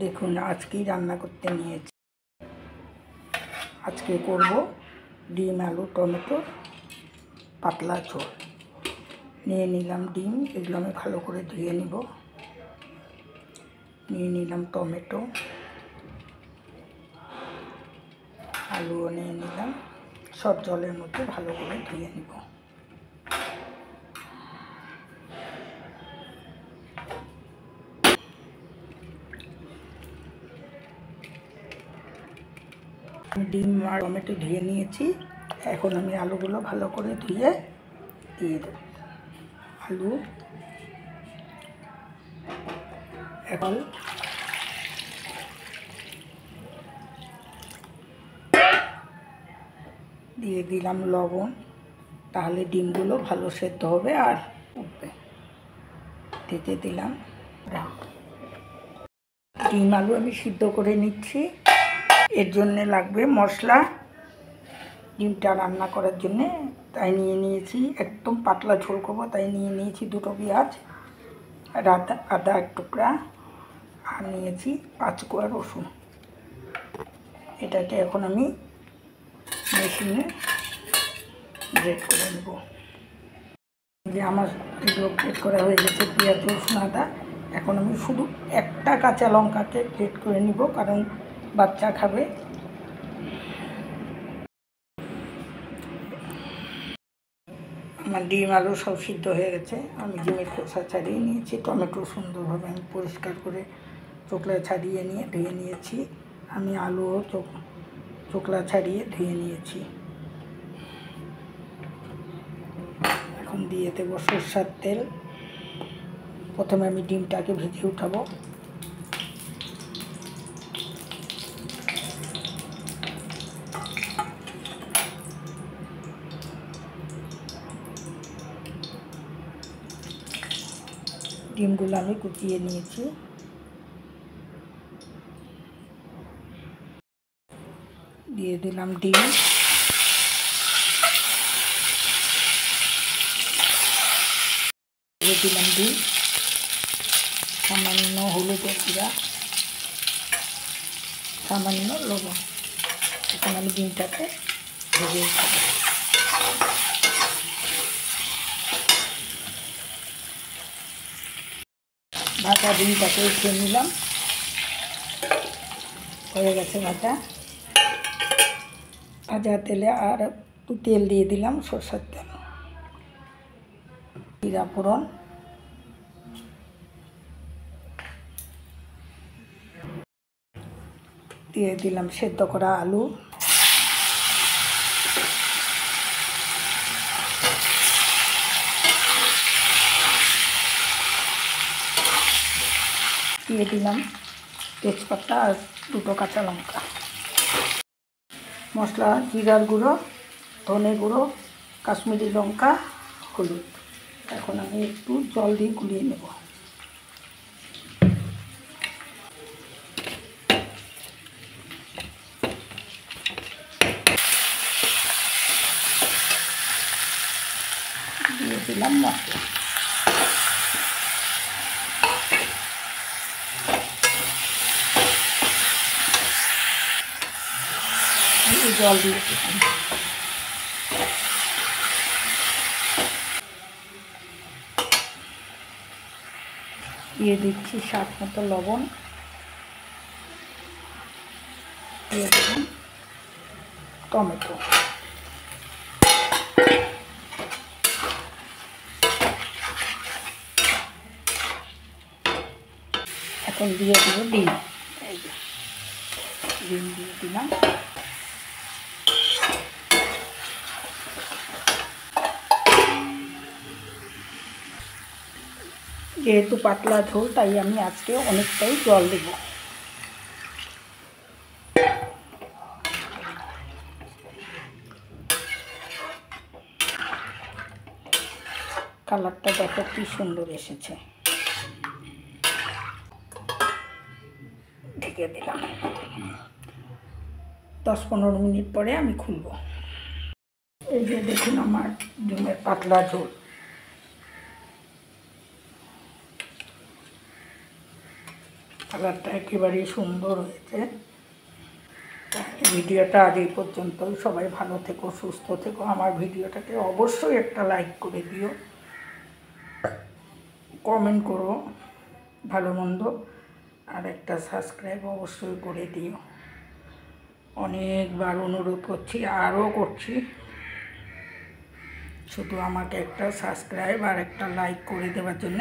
দেখুন আজকেই রান্না করতে নিয়েছি। আজকে করব ডিম আলু টমেটো পাতলা ঝোল। নিয়ে নিলাম ডিম, এগুলো আমি ভালো করে ধুয়ে নিব। নিয়ে নিলাম টমেটো, আলুও নিয়ে নিলাম, সব জলের মধ্যে ভালো করে ধুয়ে নিব। ডিম আর টমেটো ধুয়ে নিয়েছি, এখন আমি আলুগুলো ভালো করে ধুয়ে দিয়ে দেব। আলু এখন দিয়ে দিলাম লবণ, তাহলে ডিমগুলো ভালো সেদ্ধ হবে আর উঠবে। ঢেকে দিলাম। ডিম আলু আমি সিদ্ধ করে নিচ্ছি। এর জন্যে লাগবে মশলা, ডিমটা রান্না করার জন্যে তাই নিয়ে নিয়েছি। একদম পাতলা ঝোল করবো তাই নিয়ে নিয়েছি 2টো পেঁয়াজ আর আদা এক টুকরা, আর নিয়েছি 5 কোয়া রসুন। এটাকে এখন আমি মেশিনে গ্রেট করে নেব। যে আমার এগুলো গ্রেট করা হয়ে গেছে, পেঁয়াজ রসুন আদা। এখন আমি শুধু একটা কাঁচা লঙ্কাকে গ্রেট করে নিব, কারণ বাচ্চা খাবে। আমার ডিম আলু সব সিদ্ধ হয়ে গেছে। আমি ডিমের খোসা ছাড়িয়ে নিয়েছি, টমেটো সুন্দরভাবে আমি পরিষ্কার করে চোকলা ছাড়িয়ে নিয়ে ধুয়ে নিয়েছি। আমি আলুও চোকলা ছাড়িয়ে ধুয়ে নিয়েছি। এখন দিয়ে দেবো সরষের তেল। প্রথমে আমি ডিমটাকে ভেজে উঠাবো। ডিমগুলো আমি কুচিয়ে নিয়েছি। দিয়ে দিলাম ডিম, দিয়ে দিলাম ডিম, সামান্য হলুদের গুঁড়া, সামান্য লবণ। এখন আমি ডিমটাকে ভেজে উঠাবো। ভাজা ডিমটাকে উঠিয়ে নিলাম, হয়ে গেছে ভাজা। ভাজা তেলে আর একটু তেল দিয়ে দিলাম, সরষের তেল, জিরা ফোড়ন, দিয়ে দিলাম সেদ্ধ করা আলু, দিয়ে দিলাম তেজপাতা আর 2টো কাঁচা লঙ্কা। মশলা জিরার গুঁড়ো, ধনে গুঁড়ো, কাশ্মীরি লঙ্কা, হলুদ। এখন আমি একটু জল দিয়ে গুলিয়ে নেব। দিয়ে দিলাম মশলা, জল দিয়ে দিলাম। দিয়ে দিচ্ছি স্বাদ মতো লবণ, দিয়ে দিলাম টমেটো, এখন দিয়ে দেব ডিম। ডিম দিয়ে দিলাম। যেহেতু পাতলা ঝোল তাই আমি আজকে অনেকটাই জল দেব। কালারটা দেখো কি সুন্দর এসেছে। ঢেকে দিলাম। 10-15 মিনিট পরে আমি খুলব। এই যে দেখুন আমার ডিমের পাতলা ঝোল। কালারটা একেবারেই সুন্দর হয়েছে। ভিডিওটা আজ এই পর্যন্তই। সবাই ভালো থেকো, সুস্থ থেকো। আমার ভিডিওটাকে অবশ্যই একটা লাইক করে দিও, কমেন্ট করো ভালো মন্দ, আর একটা সাবস্ক্রাইব অবশ্যই করে দিও। অনেকবার অনুরোধ করছি, আরও করছি, শুধু আমাকে একটা সাবস্ক্রাইব আর একটা লাইক করে দেওয়ার জন্য।